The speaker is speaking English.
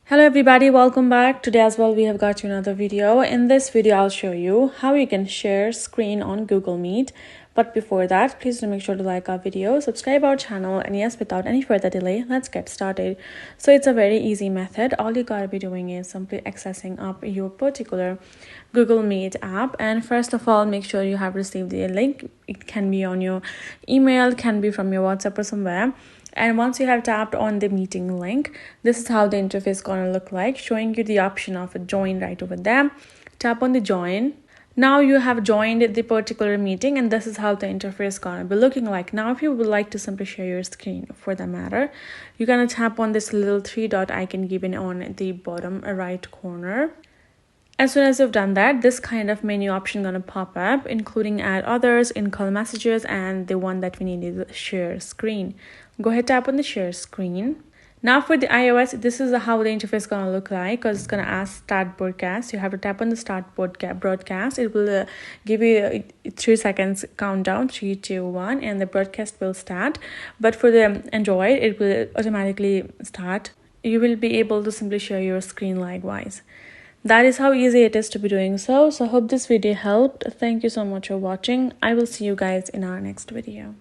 Hello everybody, welcome back. Today as well we have got you another video. In this video I'll show you how you can share screen on Google Meet. But before that, please do make sure to like our video, subscribe our channel, and yes, without any further delay, let's get started. So it's a very easy method. All you gotta be doing is simply accessing up your particular Google Meet app, and first of all make sure you have received the link. It can be on your email, can be from your WhatsApp or somewhere. And once you have tapped on the meeting link, this is how the interface is going to look like, showing you the option of a join right over there. Tap on the join. Now you have joined the particular meeting, and this is how the interface is going to be looking like. Now if you would like to simply share your screen for the matter, you're going to tap on this little three dot icon given on the bottom right corner. As soon as you've done that, this kind of menu option gonna pop up, including add others, in-call messages, and the one that we need is share screen. Go ahead, tap on the share screen. Now for the iOS, this is how the interface is gonna look like, because it's gonna ask start broadcast. You have to tap on the start broadcast. It will give you a 3 seconds countdown, 3, 2, 1, and the broadcast will start. But for the Android, it will automatically start. You will be able to simply share your screen likewise. That is how easy it is to be doing so. So I hope this video helped. Thank you so much for watching. I will see you guys in our next video.